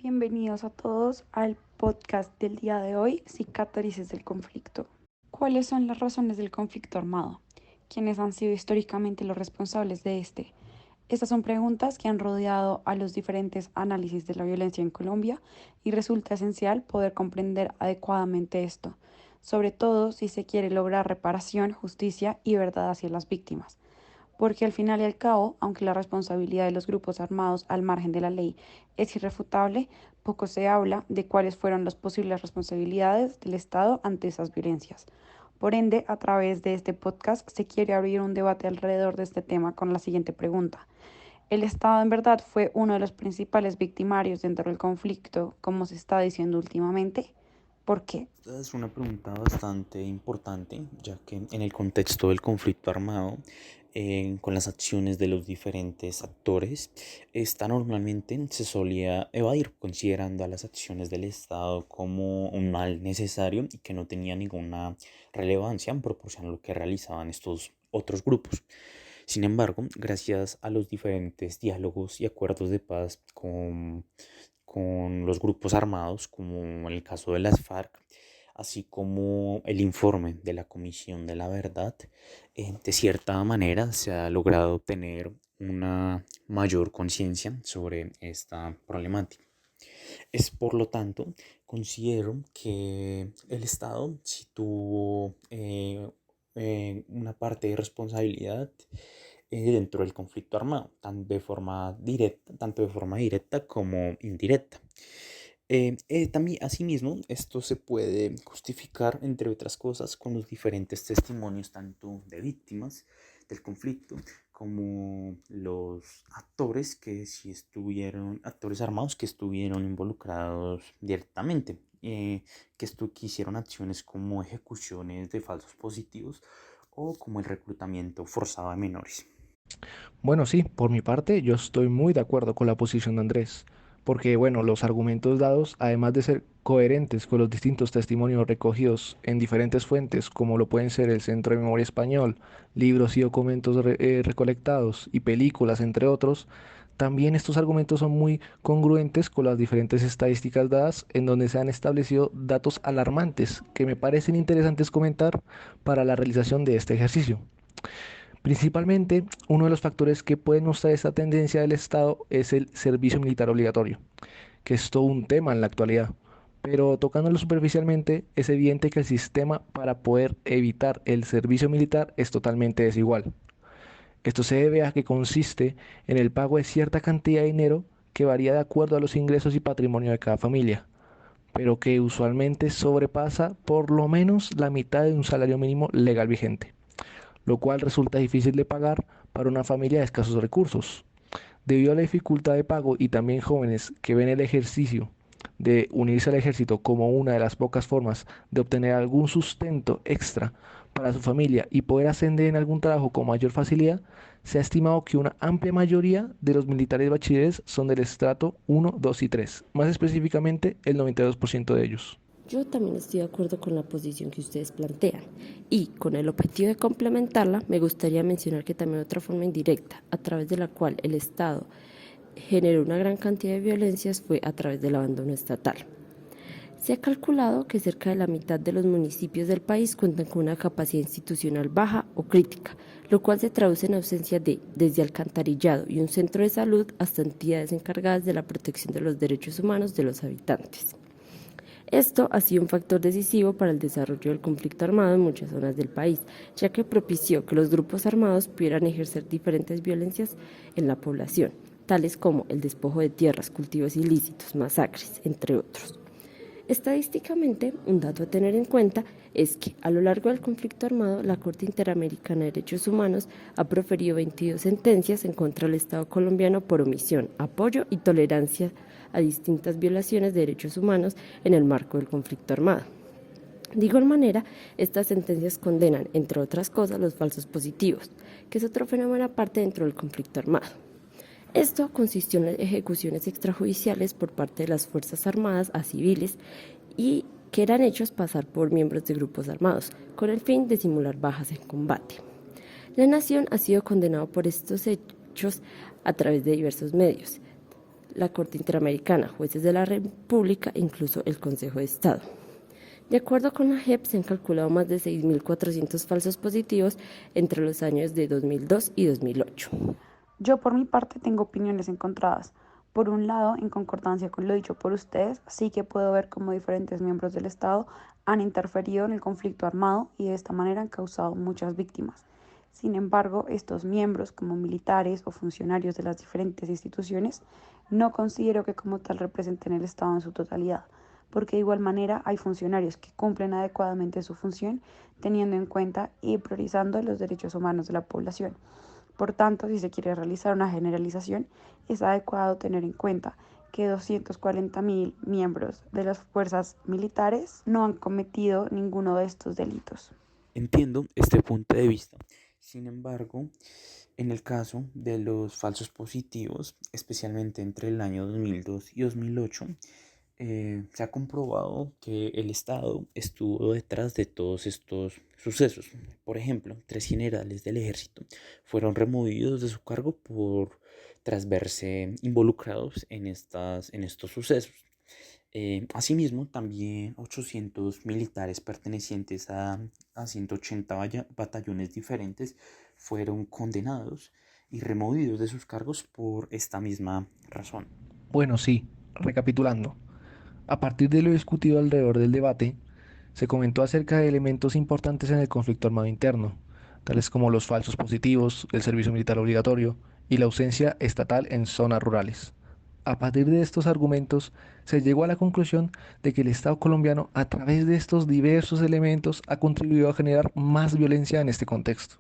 Bienvenidos a todos al podcast del día de hoy, Cicatrices del conflicto. ¿Cuáles son las razones del conflicto armado? ¿Quiénes han sido históricamente los responsables de este? Estas son preguntas que han rodeado a los diferentes análisis de la violencia en Colombia y resulta esencial poder comprender adecuadamente esto, sobre todo si se quiere lograr reparación, justicia y verdad hacia las víctimas. Porque al final y al cabo, aunque la responsabilidad de los grupos armados al margen de la ley es irrefutable, poco se habla de cuáles fueron las posibles responsabilidades del Estado ante esas violencias. Por ende, a través de este podcast se quiere abrir un debate alrededor de este tema con la siguiente pregunta. ¿El Estado en verdad fue uno de los principales victimarios dentro del conflicto, como se está diciendo últimamente? ¿Por qué? Esta es una pregunta bastante importante, ya que en el contexto del conflicto armado, con las acciones de los diferentes actores, esta normalmente se solía evadir, considerando a las acciones del Estado como un mal necesario y que no tenía ninguna relevancia en proporción a lo que realizaban estos otros grupos. Sin embargo, gracias a los diferentes diálogos y acuerdos de paz con los grupos armados, como en el caso de las FARC, así como el informe de la Comisión de la Verdad, de cierta manera se ha logrado obtener una mayor conciencia sobre esta problemática. Es por lo tanto, considero que el Estado sí tuvo una parte de responsabilidad dentro del conflicto armado, tanto de forma directa como indirecta. También, asimismo, esto se puede justificar, entre otras cosas, con los diferentes testimonios tanto de víctimas del conflicto como los actores armados que estuvieron involucrados directamente, que hicieron acciones como ejecuciones de falsos positivos o como el reclutamiento forzado de menores. Bueno, sí, por mi parte yo estoy muy de acuerdo con la posición de Andrés, porque bueno, los argumentos dados, además de ser coherentes con los distintos testimonios recogidos en diferentes fuentes, como lo pueden ser el Centro de Memoria Español, libros y documentos recolectados y películas, entre otros, también estos argumentos son muy congruentes con las diferentes estadísticas dadas, en donde se han establecido datos alarmantes que me parecen interesantes comentar para la realización de este ejercicio. Principalmente, uno de los factores que puede mostrar esta tendencia del Estado es el servicio militar obligatorio, que es todo un tema en la actualidad. Pero tocándolo superficialmente, es evidente que el sistema para poder evitar el servicio militar es totalmente desigual. Esto se debe a que consiste en el pago de cierta cantidad de dinero que varía de acuerdo a los ingresos y patrimonio de cada familia, pero que usualmente sobrepasa por lo menos la mitad de un salario mínimo legal vigente, lo cual resulta difícil de pagar para una familia de escasos recursos. Debido a la dificultad de pago y también jóvenes que ven el ejercicio de unirse al ejército como una de las pocas formas de obtener algún sustento extra para su familia y poder ascender en algún trabajo con mayor facilidad, se ha estimado que una amplia mayoría de los militares bachilleres son del estrato 1, 2 y 3, más específicamente el 92% de ellos. Yo también estoy de acuerdo con la posición que ustedes plantean y con el objetivo de complementarla me gustaría mencionar que también otra forma indirecta a través de la cual el Estado generó una gran cantidad de violencias fue a través del abandono estatal. Se ha calculado que cerca de la mitad de los municipios del país cuentan con una capacidad institucional baja o crítica, lo cual se traduce en ausencia de, desde alcantarillado y un centro de salud hasta entidades encargadas de la protección de los derechos humanos de los habitantes. Esto ha sido un factor decisivo para el desarrollo del conflicto armado en muchas zonas del país, ya que propició que los grupos armados pudieran ejercer diferentes violencias en la población, tales como el despojo de tierras, cultivos ilícitos, masacres, entre otros. Estadísticamente, un dato a tener en cuenta es que a lo largo del conflicto armado, la Corte Interamericana de Derechos Humanos ha proferido 22 sentencias en contra del Estado colombiano por omisión, apoyo y tolerancia a distintas violaciones de derechos humanos en el marco del conflicto armado. De igual manera, estas sentencias condenan, entre otras cosas, los falsos positivos, que es otro fenómeno aparte dentro del conflicto armado. Esto consistió en las ejecuciones extrajudiciales por parte de las Fuerzas Armadas a civiles y que eran hechos pasar por miembros de grupos armados, con el fin de simular bajas en combate. La nación ha sido condenada por estos hechos a través de diversos medios, la Corte Interamericana, jueces de la República e incluso el Consejo de Estado. De acuerdo con la JEP, se han calculado más de 6.400 falsos positivos entre los años de 2002 y 2008. Yo por mi parte tengo opiniones encontradas. Por un lado, en concordancia con lo dicho por ustedes, sí que puedo ver cómo diferentes miembros del Estado han interferido en el conflicto armado y de esta manera han causado muchas víctimas. Sin embargo, estos miembros, como militares o funcionarios de las diferentes instituciones, no considero que como tal representen el Estado en su totalidad, porque de igual manera hay funcionarios que cumplen adecuadamente su función, teniendo en cuenta y priorizando los derechos humanos de la población. Por tanto, si se quiere realizar una generalización, es adecuado tener en cuenta que 240.000 miembros de las fuerzas militares no han cometido ninguno de estos delitos. Entiendo este punto de vista. Sin embargo, en el caso de los falsos positivos, especialmente entre el año 2002 y 2008, se ha comprobado que el Estado estuvo detrás de todos estos sucesos. Por ejemplo, 3 generales del ejército fueron removidos de su cargo tras verse involucrados en estos sucesos. Asimismo, también 800 militares pertenecientes a 180 batallones diferentes fueron condenados y removidos de sus cargos por esta misma razón. Bueno, sí, recapitulando. A partir de lo discutido alrededor del debate, se comentó acerca de elementos importantes en el conflicto armado interno, tales como los falsos positivos, el servicio militar obligatorio y la ausencia estatal en zonas rurales. A partir de estos argumentos, se llegó a la conclusión de que el Estado colombiano, a través de estos diversos elementos, ha contribuido a generar más violencia en este contexto.